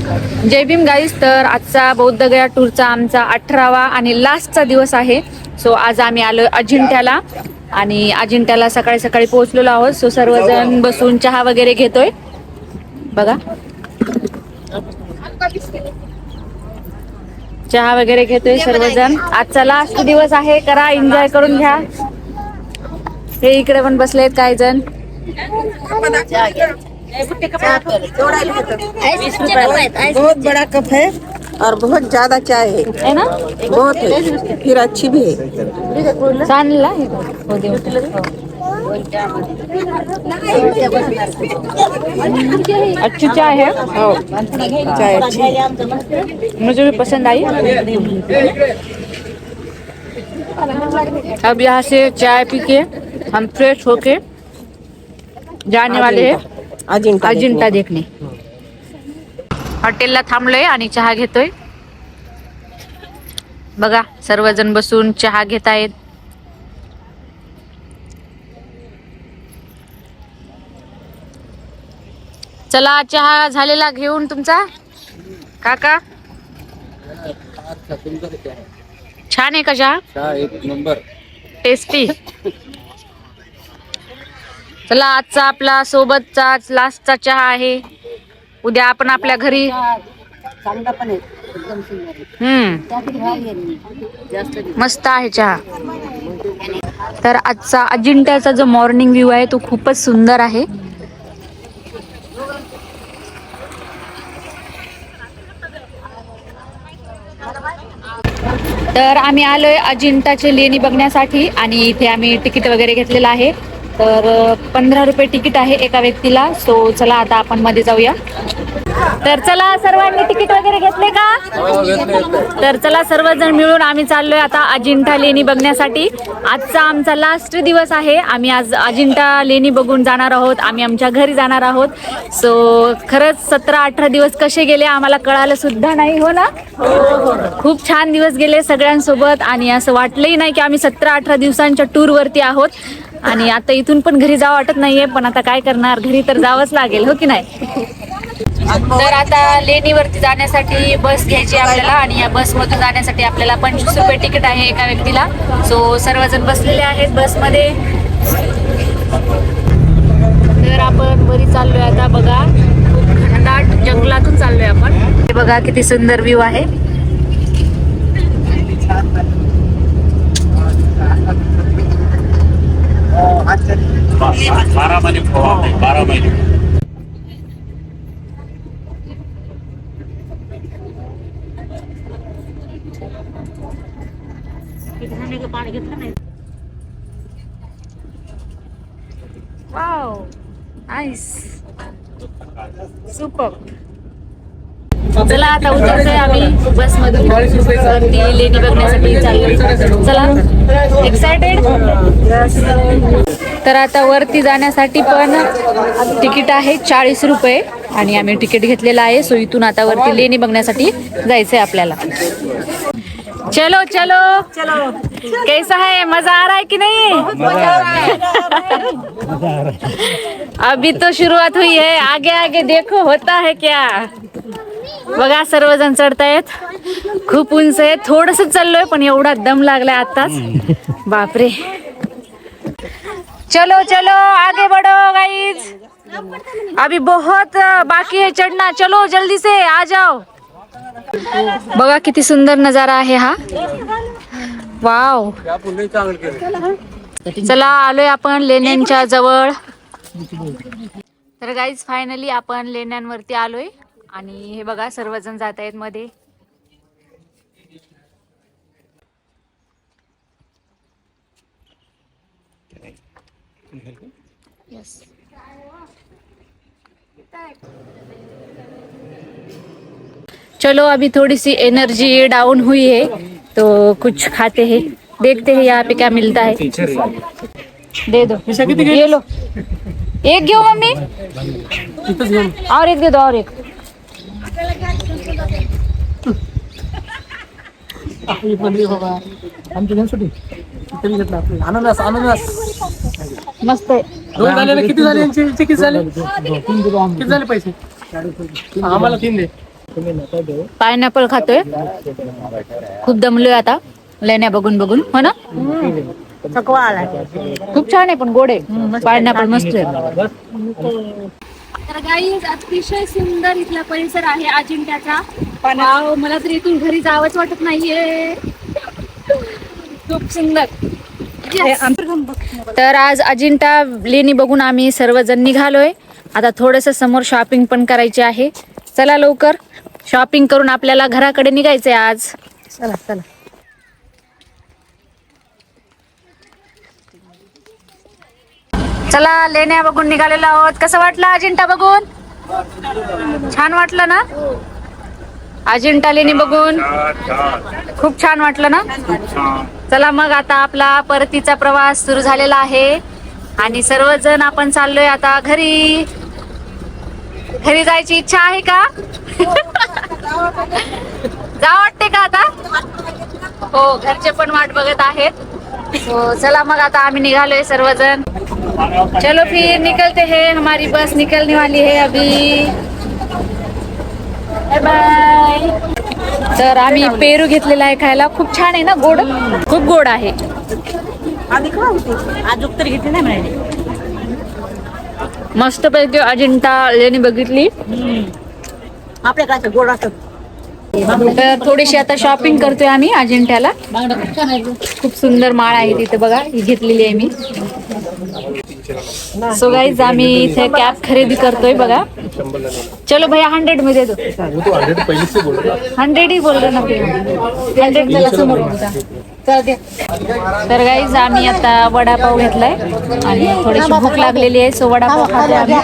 जय Bhim guys. तर आजचा बौद्धगया टूरचा आमचा 18वा आणि लास्टचा दिवस आहे. सो आज आम्ही आलो अजिंठ्याला आणि अजिंठ्याला सकाळी सकाळी पोहोचलेलो आहोत. सो सर्वजण बसून चहा वगैरे घेतोय बघा. चहा वगैरे घेतोय सर्वजण. आजचा लास्ट दिवस आहे, करा एन्जॉय करून घ्या. हे इकडे पण बसलेत काही जण. बहुत बड़ा कप है और बहुत ज्यादा चाय है ना, बहुत है, फिर अच्छी भी है. चांगला अच्छी चाय है. चाय अच्छी, मुझे भी पसंद आई. अब यहाँ से चाय पी के हम फ्रेश होके जाने वाले हैं अजिंठा देखने. हॉटेलला थांबलोय आणि चहा घेतोय बघा. सर्वजण बसून चहा घेत आहेत. चला चहा झालेला घेऊन तुमचा काका. छान आहे का चहा? एक नंबर टेस्टी. चला आजचा आपला सोबतचा लास्टचा चहा आहे. उद्या आपण आपल्या घरी. मस्त आहे चहा. तर आजचा अजिंठ्याचा जो मॉर्निंग व्ह्यू आहे तो खूपच सुंदर आहे. तर आम्ही आलोय अजिंठाचे लेणी बघण्यासाठी आणि इथे आम्ही तिकीट वगैरे घेतलेलं आहे. तर 15 रुपये तिकीट आहे एका व्यक्तीला. सो चला आता आपण मध्ये जाऊया. तर चला सर्वांनी तिकीट वगैरे घेतले का? तर चला सर्वजण मिळून आम्ही चाललोय आता अजिंठा लेणी बघण्यासाठी. आजचा आमचा लास्ट दिवस आहे. आम्ही आज अजिंठा लेणी बघून जाणार आहोत. आम्ही आमच्या घरी जाणार आहोत. सो खरंच 17-18 दिवस कसे गेले आम्हाला कळालं सुद्धा नाही. हो ना? खूप छान दिवस गेले सगळ्यांसोबत आणि असं वाटलंही नाही की आम्ही 17-18 दिवसांच्या टूर वरती आहोत. आणि आता इथून पण घरी जावं वाटत नाहीये, पण आता काय करणार, घरी तर जावंच लागेल. हो की नाही? तर आता लेणीवरती जाण्यासाठी बस घ्यायची आपल्याला आणि या बसमधून जाण्यासाठी आपल्याला 25 रुपये तिकीट आहे एका व्यक्तीला. सो सर्वजण बसलेले आहेत बसमध्ये. तर आपण बरी चाललोय आता बघा. खूप घनदाट जंगलातून चाललोय आपण. हे बघा किती सुंदर व्ह्यू आहे. बारा महिने पाणी घेतलं नाही. Wow, nice, super. चला आता उतरतोय आम्ही बसमधून. ती लेणी बघण्यासाठी चाललोय. चला, एक्सायटेड. तर आता वरती जाण्यासाठी पण तिकीट आहे 40 रुपये आणि आम्ही तिकीट घेतलेलं आहे. सो इथून आता वरती लेणी बघण्यासाठी जायचंय आपल्याला. चलो चलो चलो. कैसा है, मजा आ रहा है कि नहीं? अभी तो शुरुआत हुई है, आगे आगे देखो होता है क्या. बघा सर्वजण चढतायत. खूप उंच आहे. थोडस चाललोय पण एवढा दम लागलाय आताच. बापरे. चलो चलो आगे बढ़ो गाइस, अभी बहुत बाकी है चढ़ना. चलो जल्दी से आ जाओ. बघा किती सुंदर नजारा आहे हा. वाव. चला आलोय आपण लेण्यांच्या जवळ. तर गाईज फायनली आपण लेण्यांवरती आलोय आणि हे बघा सर्वजण जात आहेत मध्ये. यस. चलो अभी थोड़ी सी एनर्जी डाउन हुई है तो कुछ खाते हैं, देखते हैं यहाँ पे क्या मिलता है. दे दो, ये लो. एक घेऊ मम्मी, और एक दे दो, और एक. अननस अननस मस्त आहे. किती झाले पैसे? आम्हाला 3 दे. पायनॅपल खातोय. खूप दमलोय आता लेण्या बघून बघून, हो ना. थकवा आला. खूप छान आहे पण गोड आहे. पायनॅपल मस्त आहे. तर गाईज अतिशय सुंदर इथला परिसर आहे अजिंठ्याचा. वाव, मला तर इथून घरी जावंच वाटत नाहीये. खूप सुंदर. तर आज अजिंठा लेणी बघून आम्ही सर्वजण निघालोय. आता थोडस समोर शॉपिंग पण करायची आहे. चला लवकर शॉपिंग करून आपल्याला घराकडे निघायचंय आज. चला चला. चला लेण्या बघून निघालेलो आहोत. कसं वाटलं अजिंठा बघून? छान वाटलं ना? अजिंठा लेणी बघून खूप छान वाटलं ना? चला मग आता आपला परतीचा प्रवास सुरू झालेला आहे आणि सर्वजण आपण चाललोय आता घरी. घरी जायची इच्छा आहे का? जा वाटते का आता? हो, घरचे पण वाट बघत आहेत. हो चला मग आता आम्ही निघालोय सर्वजण. चलो फिर निकलते हैं, हमारी बस निकलने वाली है अभी. Bye bye. तर आम्ही पेरू घेतलेला आहे खायला. खूप छान आहे ना, गोड, खूप गोड आहे. आधी खा होती, अजून तरी घेतली नाही म्हणे. मस्त पैकी अजिंठा लेणी बघितली. आपल्याकडे गोड असत. तर थोडीशी आता शॉपिंग करतोय आम्ही अजिंठ्याला. खूप सुंदर माळ आहे तिथे बघा, ही घेतलेली आहे मी. सो गाईज आम्ही इथे कॅप खरेदी करतोय बघा. चलो भैया 100 में दे दो. 100 ही बोल रहे ना भैया. 100 त्याला समोर होता. तर गाईज आम्ही आता वडापाव घेतलाय आणि थोडीशी भूक लागलेली आहे, सो वडापाव खातोय आम्ही.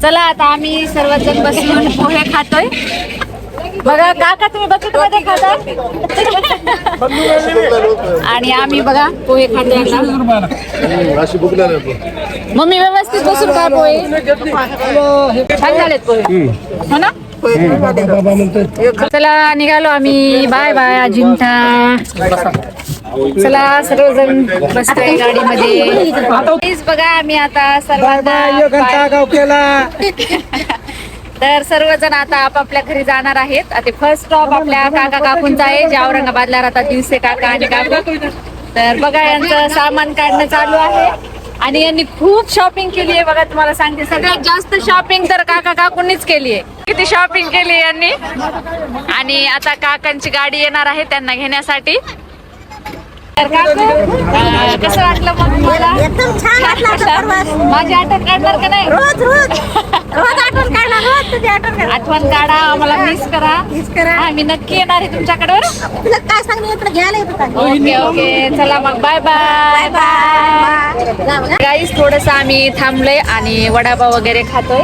चला आता आम्ही सर्वजण बसून पोहे खातोय. बघा काका तुम्ही बकेट मध्ये खाता आणि आम्ही बघा पोहे खातोय आता. मम्मी व्यवस्थित बसून खा पोहे. छान झालेत पोहे, हो ना. चला निघालो आम्ही. Bye bye Ajanta. चला सर्वजण बसतोय गाडीमध्ये. प्लीज बघा आम्ही आता सर्वांना तर सर्वजण आता आपापल्या घरी जाणार आहेत. आता फर्स्ट स्टॉप आपल्या काका काकूंचा आहे, जे औरंगाबादला राहतात, दिवसे काका आणि काकू. तर बघा यांचं सामान काढणं चालू आहे आणि यांनी खूप शॉपिंग केली आहे बघा. तुम्हाला सांगते सगळ्यात जास्त शॉपिंग तर काका काकूंनीच केली आहे. किती शॉपिंग केली यांनी. आणि आता काकांची गाडी येणार आहे त्यांना घेण्यासाठी. तर काकू कसं वाटलं मग मला? एकदम छान वाटलं. माझी आठवण काढणार का नाही? रोज रोज रोज आठवण काढला. रोज तुझी आठवण काढ. आठवण काढा, आम्हाला मिस करा. आम्ही नक्की येणार आहे तुमच्याकडे. तुला काय सांगणे तुला घ्यायला येतो का? ओके ओके चला मग बाय बाय बाय. गाईस थोडस आम्ही थांबलोय आणि वडापाव वगैरे खातोय.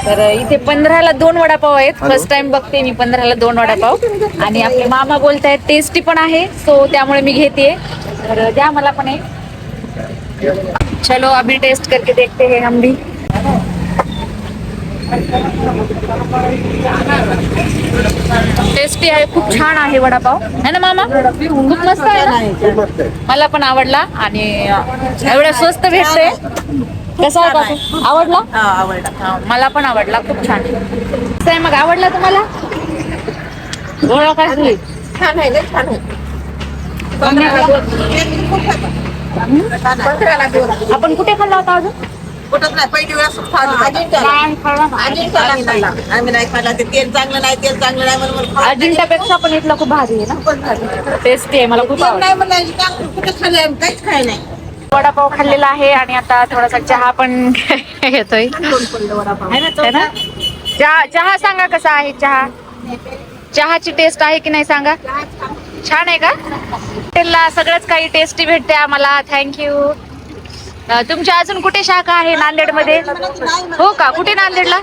तर इथे 15ला 2 वडापाव आहेत. फर्स्ट टाइम बघते मी 15ला 2 वडापाव. आणि आपले मामा बोलतायत टेस्टी पण आहे, सो त्यामुळे मी घेते. तर द्या मला पण एक. चलो अभी टेस्ट करके देखते हैं हम भी. टेस्टी आहे, खूप छान आहे वडापाव, है ना मामा? खूप मस्त आहे ना? मला पण आवडला आणि एवढ्या स्वस्त भेटते. कसा आहे काकू? आवडला? आवडला. मला पण आवडला, खूप छान आहे. मग आवडला तुम्हाला? गोळा काय झाली? छान आहे, लय छान आहे. आपण कुठे खाल्ला होता अजून? कुठंच नाही, पहिली वेळेस आम्ही नाही खाल्ला. ते तेल चांगलं नाही, तेल चांगलं नाही म्हणून अजिंठापेक्षा पण इथला खूप भारी आहे ना, टेस्टी आहे, मला खूप आवडला. नाही म्हणलं कुठे खाल्लं, काहीच खाय नाही. वडापाव खाल्लेला आहे आणि आता थोडासा चहा पण घेतोय. है ना? चहा सांगा कसा आहे चहा? चहाची टेस्ट आहे की नाही सांगा. छान आहे का? हॉटेलला सगळंच काही टेस्टी भेटते आम्हाला. थँक्यू. तुमच्या अजून कुठे शाखा आहे नांदेड मध्ये? हो का? कुठे नांदेडला?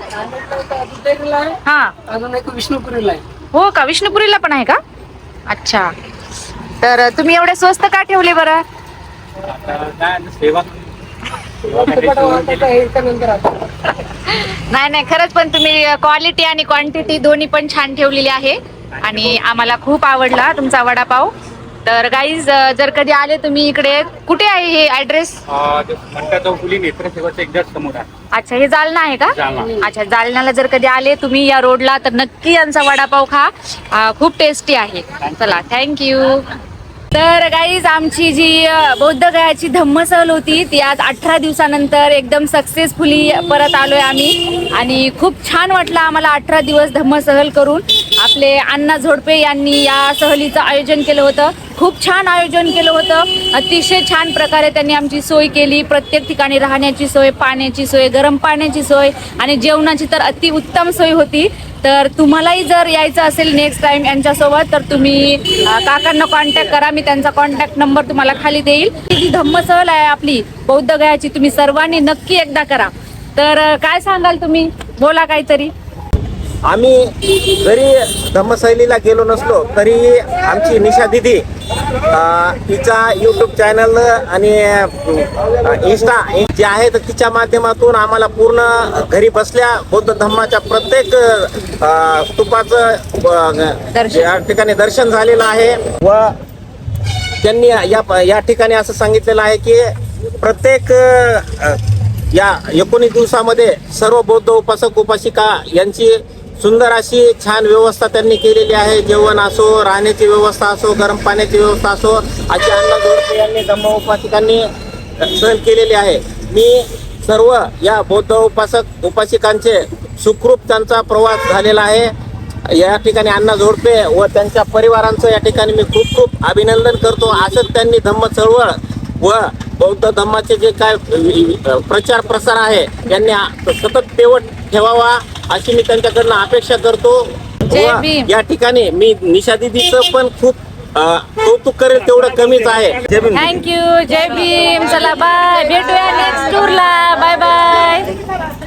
हा अजून एक विष्णुपुरीला आहे. हो का? विष्णुपुरीला पण आहे का? अच्छा. तर तुम्ही एवढे स्वस्त का ठेवले बरं? नाही नाही, खरंच पण तुम्ही क्वालिटी आणि क्वांटिटी दोन्ही पण छान ठेवलेली आहे आणि आम्हाला खूप आवडला तुमचा वडापाव. तर गाईज जर कधी आले तुम्ही इकडे, कुठे आहे हे ऍड्रेस? म्हणता चौफुली नेत्र सेवाचं एकदाच समोर आहे. अच्छा, हे जालना आहे का? जालना. अच्छा, जालन्याला जर कधी आले तुम्ही या रोडला तर नक्की यांचा वडापाव खा, खूप टेस्टी आहे. चला, थँक्यू. तर गाईज आमची जी बौद्ध गयाची धम्म सहल होती ती आज 18 दिवसानंतर एकदम सक्सेसफुली परत आलोय आम्ही, आणि खूप छान वाटलं आम्हाला 18 दिवस धम्म सहल करून. आपले अण्णा झोडपे यांनी या सहलीचं आयोजन केलं होतं. खूप छान आयोजन केलं होतं. अतिशय छान प्रकारे त्यांनी आमची सोय केली. प्रत्येक ठिकाणी राहण्याची सोय, पाण्याची सोय, गरम पाण्याची सोय आणि जेवणाची तर अतिउत्तम सोय होती. तर तुम्हालाही जर यायचं असेल नेक्स्ट टाइम यांच्यासोबत तर तुम्ही काकांना कॉन्टॅक्ट करा. मी त्यांचा कॉन्टॅक्ट नंबर तुम्हाला खाली देईल. जी धम्म सहल आहे आपली बौद्ध गयाची, तुम्ही सर्वांनी नक्की एकदा करा. तर काय सांगाल तुम्ही? बोला काहीतरी. आम्ही जरी धम्मशैलीला गेलो नसलो तरी आमची निशा दिदी तिचा यूट्यूब चॅनल आणि इंस्टा जे आहे तर तिच्या माध्यमातून आम्हाला पूर्ण घरी बसल्या बौद्ध धम्माच्या प्रत्येक स्तूपाचं या ठिकाणी दर्शन झालेलं आहे. व त्यांनी या ठिकाणी असं सांगितलेलं आहे की प्रत्येक या 19 दिवसामध्ये सर्व बौद्ध उपासक उपासिका यांची सुंदर अशी छान व्यवस्था त्यांनी केलेली आहे. जेवण असो, राहण्याची व्यवस्था असो, गरम पाण्याची व्यवस्था असो, अशी अण्णा झोडपे यांनी धम्म उपासिकांनी सहल केलेली आहे. मी सर्व या बौद्ध उपासक उपासिकांचे सुखरूप त्यांचा प्रवास झालेला आहे. या ठिकाणी अण्णा झोडपे व त्यांच्या परिवारांचं या ठिकाणी मी खूप खूप अभिनंदन करतो. असंच त्यांनी धम्म चळवळ व बौद्ध धम्माचे जे काय प्रचार प्रसार आहे यांनी सतत तेवत ठेवावा अशी मी त्यांच्याकडनं अपेक्षा करतो. या ठिकाणी मी निशा दीदीचं पण खूप कौतुक करेल तेवढं कमीच आहे. थँक्यू. जय भीम. चला बाय, भेटूया नेक्स्ट टूरला. Bye bye.